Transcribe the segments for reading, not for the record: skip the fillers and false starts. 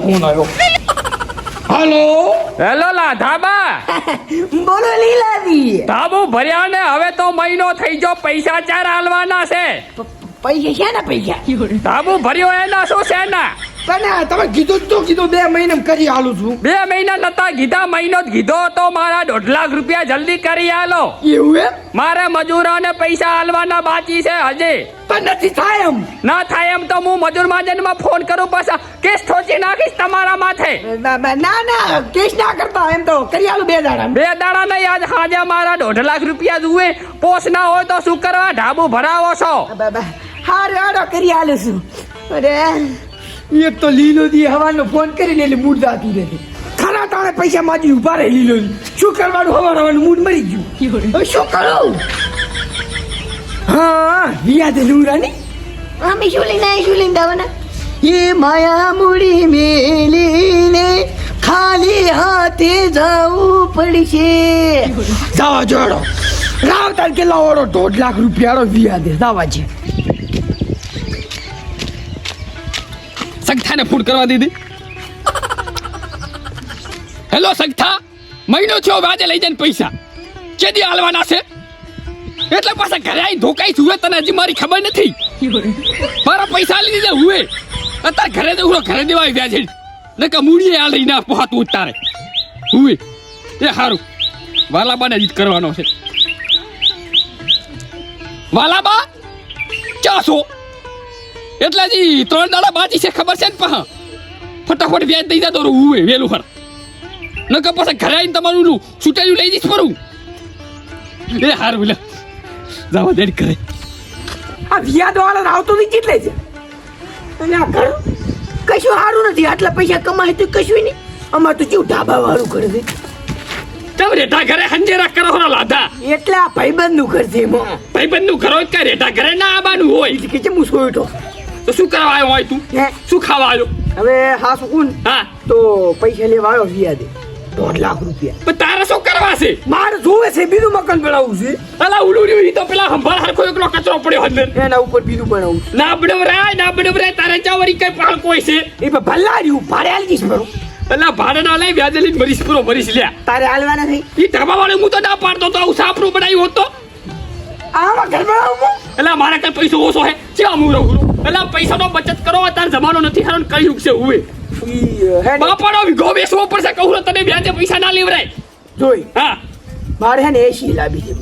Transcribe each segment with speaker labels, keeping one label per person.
Speaker 1: Phone આવ્યો. હાલો
Speaker 2: hello લાધાબા.
Speaker 3: બોલો લીલાજી.
Speaker 2: ધાબુ ભર્યા ને હવે તો મહિનો થઈ ગયો, પૈસા ચાર હાલવાના છે.
Speaker 3: પૈસા છે ને પૈસા?
Speaker 2: ધાબુ ભર્યો એના શું છે ના?
Speaker 1: પણ તમે કીધું તો કીધું 2 મહિને કરી હાલું છું.
Speaker 2: 2 મહિના નતા કીધા, મહિનો જ કીધો તો મારા 1.5 લાખ રૂપિયા જલ્દી કરી આલો.
Speaker 1: એવું એમ?
Speaker 2: મારે મજૂરોને પૈસા હાલવાના બાકી છે હજી.
Speaker 1: પણ નથી થાય એમ.
Speaker 2: ના થાય એમ તો હું મજૂર મહાજનમાં ફોન કરું, પાછા કેસ ઠોચી નાખીશ તમારા માથે.
Speaker 3: ના કેસ ના કરતા, એમ તો કરી આલું 2 દાડા.
Speaker 2: 2 દાડા નહીં, આજ હાજે મારા 1.5 લાખ રૂપિયા જુએ. પોસ ના હોય તો શું કરવા ઢાબુ ભરાવો છો?
Speaker 3: હારો કરી આલું છું. અરે
Speaker 1: એક તો લીલોજી હવાનો ફોન કરીને એટલે મૂડ જાતું રહેશે. ખરા તાણે પૈસા માંજી ઉભા રહે લીલોજી. શું કરવાનું, હવાનું મૂડ મરી ગયું. હવે શું કરું? હા યાદ લુરાની
Speaker 3: અમે શું લઈને દાવાના? એ માયા મૂડી મેલીને ખાલી હાથે જવું પડશે.
Speaker 1: જવા જોડો રાવતાર કેટલા ઓળો 1.5 લાખ રૂપિયાનો વ્યાજ દાવા છે.
Speaker 2: સંસ્થાને ફોન કરવા દીધી. હેલો સંસ્થા, મહિનો થયો વ્યાજે લઈ જાય પૈસા, કેદી હાલવાના છે? એટલે પાછા ઘરે આવી ધોકાઈ છુએ, તને હજી મારી ખબર નથી. મારા પૈસા લઈ દીધા હુએ, અત્યારે ઘરે દેવું, ઘરે દેવાય વ્યાજે ને કે મૂડીએ આ લઈને પહોંચતું ઉતારે હુએ. એ સારું, વાલાબાને જ કરવાનો છે. વાલાબા ચાસો એટલે હજી 3 દાડા બાકી છે, ખબર છે ને? પા ફટાફટ વ્યાજ દઈ જતો હુએ વેલું હર, ન કે પાછા ઘરે આવીને તમારું છૂટાયું લઈ જઈશ પરું. એ હારું લે જવા દે કરે.
Speaker 1: આ વ્યાજ વાળા આવતો નથી કેટલે છે?
Speaker 3: અને આ ઘર કશું સારું નથી. આટલા પૈસા કમાય તો કશું નહીં. અમાર તો કેવું ઢાબા વાળું ઘર છે.
Speaker 2: તમે રેટા ઘરે હંજેરા કરો હરો લાદા.
Speaker 3: એટલે આ ભાઈબંધ નું ઘર છે એમાં.
Speaker 2: ભાઈબંધ નું ઘર હોય કે રેટા ઘરે ના આવવાનું હોય?
Speaker 3: કે છે હું સોયટો.
Speaker 2: તો શું કરવા આવ્યો હોય તું? શું ખાવા આવ્યો?
Speaker 3: હવે હા સુકુન
Speaker 2: હા
Speaker 3: તો પૈસા લેવા આવ્યો વ્યાજે 1.5 લાખ રૂપિયા.
Speaker 2: પણ તારે શું કરવા છે?
Speaker 1: મારે જોવે છે બીજું મકાન બનાવવું છે.
Speaker 2: અલા ઉલુડ્યું ઈ તો પેલા હંભાળ હરખો એકલો કચરો પડ્યો અંદર.
Speaker 3: એના ઉપર બીજું બનાવું.
Speaker 2: ના બડવરાય તારે ચાવરી કઈ પાળ કોઈ છે?
Speaker 3: એ ભલ્લા રહ્યું ભાડે આલી દઈશ બરો.
Speaker 2: અલા ભાડે ના લઈ વ્યાજે લઈને મરીશ લ્યા.
Speaker 3: તારે હાલવાના થઈ.
Speaker 2: ઈ ઢાબા વાળે હું તો ના પાડતો તો આવું સાપરું બનાવ્યું હોત તો.
Speaker 3: આમાં ઘર બનાવું.
Speaker 2: અલા મારા કઈ પૈસો ઓછો હે ચા હું રહું. અલા પૈસાનો બચત કરો, અત્યારે જમાનો નથી હારો કઈ ઉગશે હુએ. બાપાનો વિગો બેસવો પડશે, કહું તને વ્યાજે પૈસા ના લેવરાય.
Speaker 3: જોઈ
Speaker 2: હા
Speaker 3: મારે હે ને 80 લાવી છે.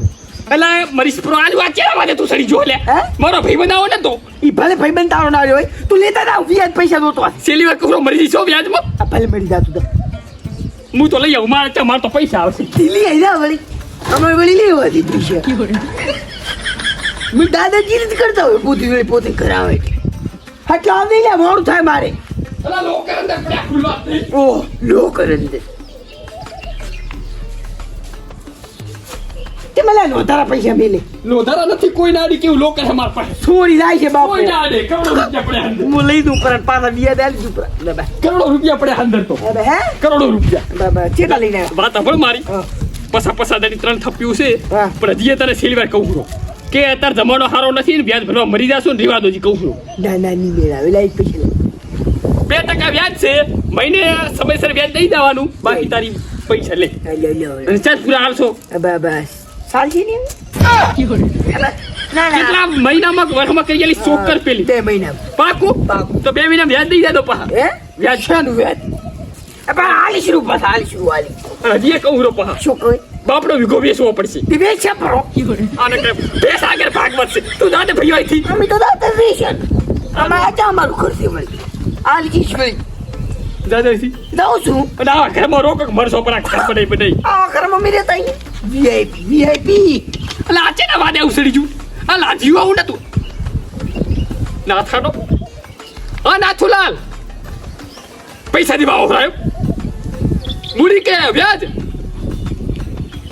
Speaker 2: અલા મરીશ પ્રો આજ વાત કેવા વાજે તું સડી જો લે.
Speaker 3: હે?
Speaker 2: મારો ભાઈ બનાવો ને તો
Speaker 3: ઈ ભલે ભાઈબંધ તારો ના રહ્યો હોય તું લેતા જા. વ્યાજ પૈસા દોતો
Speaker 2: છેલ્લી વાર કહું મરી જઈશો વ્યાજમાં.
Speaker 3: આ ભલે મળી જાતું તો
Speaker 2: હું તો લઈ આવું, મારે તો પૈસા આવશે.
Speaker 3: દિલ્હી આઈ જા વળી. અમારે વળી લેવા દી પૈસા. હું દાદાગીરી જ કરતા હોય, પોતે કરાવે. એટલે આવી લે મોડું થાય મારે.
Speaker 2: અલા લોકર અંદર પડ્યા ખુલ્લા.
Speaker 3: ઓહ લોકર અંદર તે મને નોંધારા પૈસા મેલે.
Speaker 2: લોધારા નથી કોઈ નાડી કેવું લોકર હે માર પાસે.
Speaker 3: છોડી જાય છે બાપ.
Speaker 2: કોઈ નાડે કરોડો રૂપિયા પડ્યા અંદર.
Speaker 3: હું લઈ દઉં પર પાછા વ્યાજ આલી દઉં પર. બાબા
Speaker 2: કરોડો રૂપિયા પડ્યા અંદર તો.
Speaker 3: હે
Speaker 2: કરોડો રૂપિયા.
Speaker 3: બાબા ચેતા લઈને આવ્યો?
Speaker 2: વાત સાંભળ મારી. પસા દાડી 3 થપ્યું છે.
Speaker 3: હા.
Speaker 2: પણ હજી તને છેલ્લી વાર કહું છું કે અત્યારે જમાનો સારો નથી ને વ્યાજ ભરવા મરી જાશો ને રીવા દોજી કહું છું.
Speaker 3: ના ની મેળાવે લાઈ પૈસા લે.
Speaker 2: 2% વ્યાજ છે, મહિને સમયસર વ્યાજ દઈ દેવાનું, બાકી તારી પૈસા લે. અને ચાલ પૂરા હાલશો.
Speaker 3: બાબા સાલજી ની ના
Speaker 2: કેટલા મહિનામાં વર્ષમાં કરી ગયેલી ચોક્કર પેલી
Speaker 3: 2 મહિના
Speaker 2: પાકું તો 2 મહિના વ્યાજ દઈ દે તો પા
Speaker 3: હે
Speaker 2: વ્યાજ
Speaker 3: શાનું વ્યાજ? પણ હાલીશ રૂપ પાછા હાલીશ હાલી.
Speaker 2: હજી કહું રો પા
Speaker 3: શું કહે?
Speaker 2: બાપડો વિગો બેસવો પડશે.
Speaker 3: તે વેચ છે પરો.
Speaker 2: આને કે બેસ આગળ ભાગ વધશે. તું દાદે ભાઈ અહીંથી
Speaker 3: અમે તો દાતા વેચન. અમે આજા અમારું કરશે વળી. હાલીશ વળી
Speaker 2: દાદાથી
Speaker 3: જાઉં છું.
Speaker 2: અને આ ઘરમાં રોક મરસો પર આ ઘર બનાવી બનાવી.
Speaker 3: આ ઘરમાં મેરે તઈ વીઆઈપી
Speaker 2: એટલે આ છે ને વાદે ઉસડી જુ આ લાજીયું આવું નતું ના થાનો. હા નાથુલાલ પૈસા દીવા ઓહરાયો મૂડી કે વ્યાજ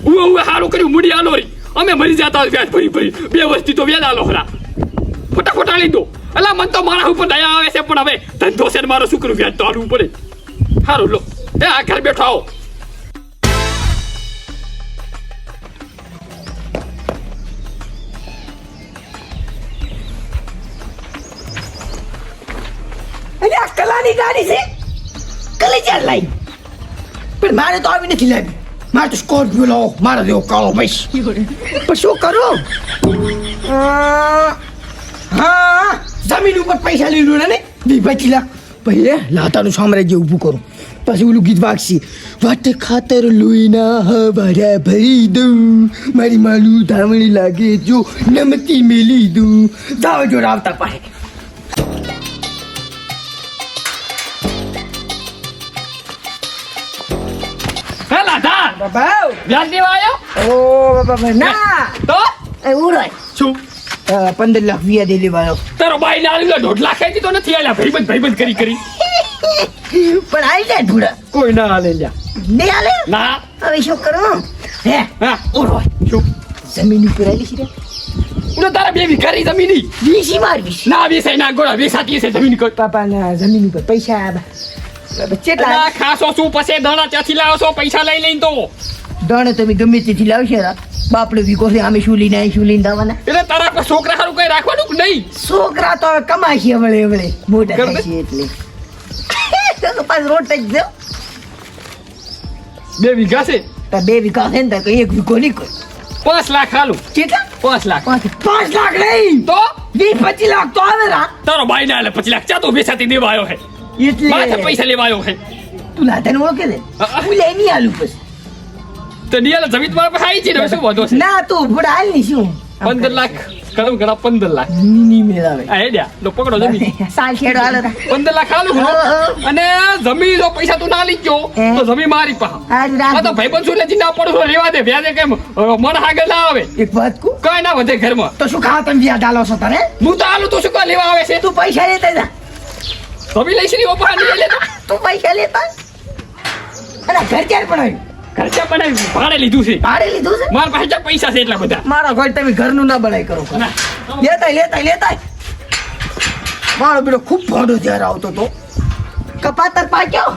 Speaker 2: ઉવે હારું કર્યું. મૂડી આલો રી અમે મરી જતા વ્યાજ ભરી 2 વર્ષથી તો વ્યાજ આલો હરા ફટાફટ આલી દો. અલા મન તો મારા ઉપર દયા આવે છે, પણ હવે ધંધો છે મારો શું કરું, વ્યાજ તો આલવું પડે. સારું લો એ આ ઘર બેઠો આવો.
Speaker 3: કલાની ગાડી છે. કલેજાર લાવી પણ મારે તો આવી નથી લાવી મારે તો સ્કોર્પિયો લાવો મારા જેવો કાળો ભાઈ પણ શું કરું હા જમીન ઉપર પૈસા લીધું ને 25 લાખ પછી લાતાનું સામ્રાજ્ય ઊભું કરું પછી ઓલું ગીત વાગશી વાટ ખાતર લોહીના હવારા ભરી દઉં મારી માલું ધામણી લાગે જો નમતી મેલી દઉં જાવ જોડ આવતા પાસે
Speaker 2: હે લાધા
Speaker 3: બાબા
Speaker 2: વ્યાજ દેવા આવ્યો
Speaker 3: ઓ બાબા ના
Speaker 2: તો
Speaker 3: એ ઉરાય
Speaker 2: શું
Speaker 3: 15 લાખ વિયા દે લેવાનો
Speaker 2: તારો બાઈ ને આલી 1.5 લાખ આપી તો નથી આલ્યા ભાઈબંધ કરી
Speaker 3: પણ આવી જાય ભૂડા
Speaker 2: કોઈ ના આલે લ્યા
Speaker 3: નહીં આલે
Speaker 2: ના
Speaker 3: હવે શું કરું હે
Speaker 2: હા
Speaker 3: ઉરાય
Speaker 2: શું
Speaker 3: જમીન ઉપર આલી છે
Speaker 2: ઉનો તારા બે વીઘાની જમીન ઈ.
Speaker 3: વીસી મારવી
Speaker 2: ના વેસાય ના ગોળા વેસાતી છે જમીન કોઈ
Speaker 3: પાપાના જમીન ઉપર પૈસા ચેટલા
Speaker 2: ના ખાસો શું પછી દાણા ત્યાંથી લાવો છો પૈસા લઈ લઈને તો
Speaker 3: દાણે તમે ગમે તેથી લાવશે બાપડે વીકો છે અમે શું લઈને આવી શું લઈને દાવાના
Speaker 2: એટલે તારા પર છોકરા હારું કઈ રાખવાનું કે નહીં
Speaker 3: છોકરા તો હવે કમાય છે હમણે મોટા
Speaker 2: કર દે.
Speaker 3: થાય છે એટલે તો પાછ રોટ જ દો
Speaker 2: 2 વીઘા છે
Speaker 3: તો 2 વીઘા છે ને તો એક વીઘો નહીં કોઈ
Speaker 2: 5 લાખ હાલું
Speaker 3: કેટલા
Speaker 2: 5 લાખ
Speaker 3: 5 લાખ નહીં
Speaker 2: તો
Speaker 3: 20-25 લાખ તો આવે રા
Speaker 2: તારો બાઈ ના આલે 25 લાખ ચા તો વેસાતી દેવા આવ્યો હે માથે
Speaker 3: એટલે
Speaker 2: પૈસા લેવા આવ્યો હે
Speaker 3: તું લાતાને ઓળખે ને હું લઈ નહીં આલું પછી
Speaker 2: તો નિયાલા જમીન મારા પાસે આવી છે ને હવે શું વાંધો છે
Speaker 3: ના તું ભડા હાલ ની શું
Speaker 2: 15 લાખ ઘણું ઘણા 15 લાખ
Speaker 3: ની મેળાવે
Speaker 2: આ હેડ્યા લો પકડો જમીન
Speaker 3: સાલ છેડો હાલો રા
Speaker 2: 15 લાખ હાલું અને જમીન જો પૈસા તું ના લઈ ગયો તો જમીન મારી પાસે
Speaker 3: હાલ
Speaker 2: આ તો
Speaker 3: રાખ
Speaker 2: ભાઈબંધ છું એટલે ના પડો રેવા દે વ્યાજે કેમ મન આગળ ના આવે
Speaker 3: એક વાત કહું
Speaker 2: કઈ ના વધે ઘરમાં
Speaker 3: તો શું ખાવા તમે વ્યાજ આલો છો તારે
Speaker 2: હું તો આલું તો શું કા લેવા આવે છે
Speaker 3: તું પૈસા લેતા જા
Speaker 2: જમીન લઈશ ની ઓપા નહીં લેતો
Speaker 3: તું પૈસા લેતા અને ઘર ક્યારે પણ
Speaker 2: ખર્ચા બનાવી ભાડે લીધું છે
Speaker 3: ભાડે લીધું છે
Speaker 2: મારા પાસે જ્યાં પૈસા છે એટલા બધા
Speaker 3: મારા ઘર તમે ઘરનું ના બનાય કરો
Speaker 2: ના.
Speaker 3: લેતા મારો બેટો ખૂબ ભાડો જ્યારે આવતો તો કપાતર પાક્યો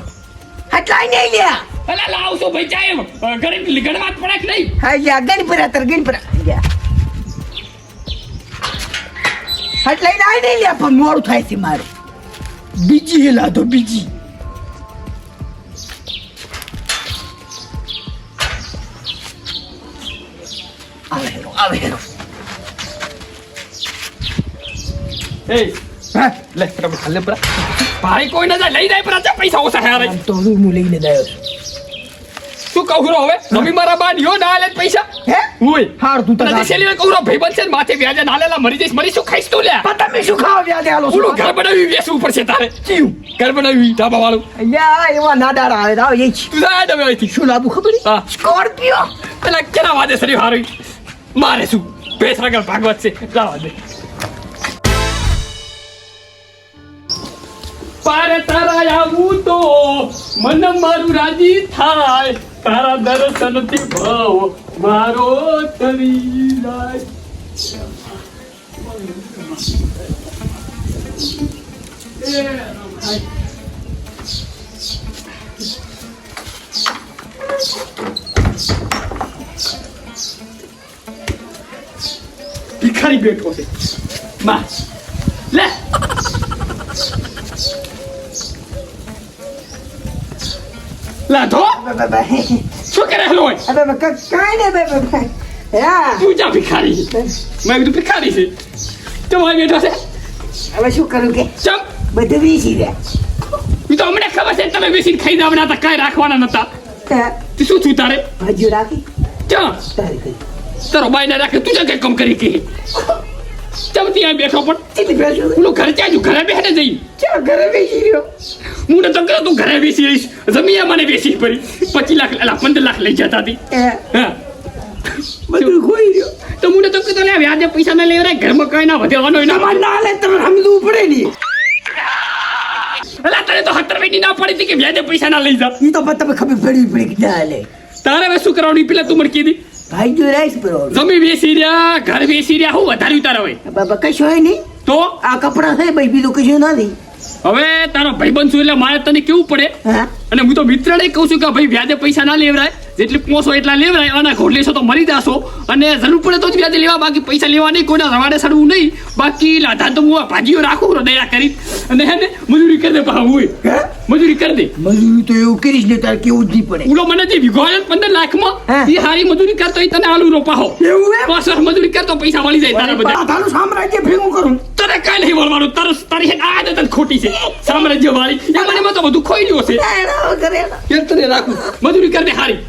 Speaker 3: હટલા નહીં લ્યા
Speaker 2: અલા લાવશો ભાઈ ચાય ઘરે ગણવાત પડે કે નહીં
Speaker 3: હા લ્યા ગણપરા તર ગણપરા લ્યા હટલા નહીં લ્યા પણ મોડું થાય છે મારે બીજી હે લાદો બીજી આવે હેરો
Speaker 2: એ
Speaker 3: હા
Speaker 2: લે બરાબર હાલે બરા ભાઈ કોઈ ના જાય લઈ જાય પર પૈસા ઓછા હે રે
Speaker 3: આમ તો હું લઈને દાયો
Speaker 2: શું કહું રો હવે મમ્મી મારા બા નિયો ના લે પૈસા
Speaker 3: હે
Speaker 2: ઓય
Speaker 3: હાર તું તો
Speaker 2: તને સેલી કહું રો ભાઈબંધ છે ને માથે વ્યાજે ના લેલા મરી જઈશ મરી શું ખાઈશ તું લે
Speaker 3: તમે શું ખાવા વ્યાજે આલો છો
Speaker 2: ઓલું ઘર બનાવી વેચવું પડશે તારે
Speaker 3: ચીયું
Speaker 2: ઘર બનાવી ધાબા વાળું
Speaker 3: યા એવા નાડારા આવે આવ એ
Speaker 2: તું જા દવે અહીંથી
Speaker 3: શું લાબુ ખબર
Speaker 2: હા.
Speaker 3: સ્કોર્પિયો
Speaker 2: પેલા કેના વાદે સરી હારી મારે શું બેસ રગલ ભાગવત છે લાવા દે પારે તારા આવું તો મન મારું રાજી થાય તારા દર્શનથી ભાવ મારો તરી જાય ભિખારી બેઠો છે માં લે લાધો શું કરે હેલો
Speaker 3: કાઈ ને બે યા
Speaker 2: તું જા ભિખારી મેં કીધું ભિખારી છે તો મારી બેઠો છે
Speaker 3: હવે શું કરું કે
Speaker 2: ચમ
Speaker 3: બધું વીસી દે
Speaker 2: ઈ તો અમને ખબર છે તમે બેસીને ખાઈ જવાના હતા કાંઈ રાખવાના નતા તું શું થયું તારે
Speaker 3: ભાજીઓ રાખી
Speaker 2: ચમ
Speaker 3: તારી કઈ
Speaker 2: તારો બાઈ ના રાખે તું જ કઈ કમ કરી કે ચમ ત્યાં બેઠો પણ
Speaker 3: ચીલી બેસું
Speaker 2: પેલું ઘરે ચાજુ ઘરે બેઠે જઈ
Speaker 3: ચા ઘરે બેસી રહ્યો
Speaker 2: હું ને તો કહું તું ઘરે બેસી રહીશ જમીયા મને બેસી પડી 25 લાખ અલા 15 લાખ લઈ જતા હતી હા
Speaker 3: બધું ખોઈ રહ્યો
Speaker 2: તો હું તો કીધું લે વ્યાજે પૈસા ના લેવરાય ઘરમાં કઈ ના વધેવાનો ના
Speaker 3: તમારે ના લે તમે સમજવું પડે ને
Speaker 2: અલા તને તો 70 વેડી ના પડી હતી કે વ્યાજે પૈસા ના લઈ જા
Speaker 3: ઈ તો તમે ખબર પડી પડી કે ના લે
Speaker 2: તારે હવે શું કરવાનું ઈ પેલા તું મને કીધી
Speaker 3: ભાઈ જો રાઈસ પર
Speaker 2: જમી બેસી રહ્યા ઘર બેસી રહ્યા હું વધાર્યું તારા હોય
Speaker 3: બાબા કશું હોય નહીં
Speaker 2: તો
Speaker 3: આ કપડા છે ભાઈ બીજું કશું નથી
Speaker 2: હવે તારો ભાઈબંધ છું એટલે મારે તને કેવું પડે
Speaker 3: હા
Speaker 2: અને હું તો મિત્રને કહું છું કે ભાઈ વ્યાજે પૈસા ના લેવરાય જેટલી પોસો એટલા લેવરાય અને ઘોડ લેશો તો મરી જાશો અને જરૂર પડે તો જ વ્યાજે લેવા બાકી પૈસા લેવા નહીં કોઈના રવાડે સડવું નહીં બાકી લાધા તો હું આ ભાજીઓ રાખું દયા કરી અને હે ને મજૂરી કરી દે પાછું હોય
Speaker 3: હે?
Speaker 2: મજૂરી કરી દે
Speaker 3: મજૂરી તો એવું કરીશ ને તારે કેવું જ નહીં પડે
Speaker 2: ઉલો મને જે વિગો આવ્યો ને 15 લાખમાં
Speaker 3: હે?
Speaker 2: એ હારી મજૂરી કરતો એ તને આલુ રોપાહો
Speaker 3: એવું એમ?
Speaker 2: 5 વર્ષ મજૂરી કરતો પૈસા મળી જાય તારા બધા
Speaker 3: તારું સામ્રાજ્ય ભેગું કરું
Speaker 2: તને કઈ નહીં વળવાનું તારી આદત જ ખોટી છે સામ્રાજ્ય વાળી એ મને તો બધું ખોઈ ગયો છે
Speaker 3: એના વગર એના.
Speaker 2: એ તને રાખું મજૂરી કરી દે હારી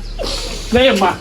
Speaker 2: લે માં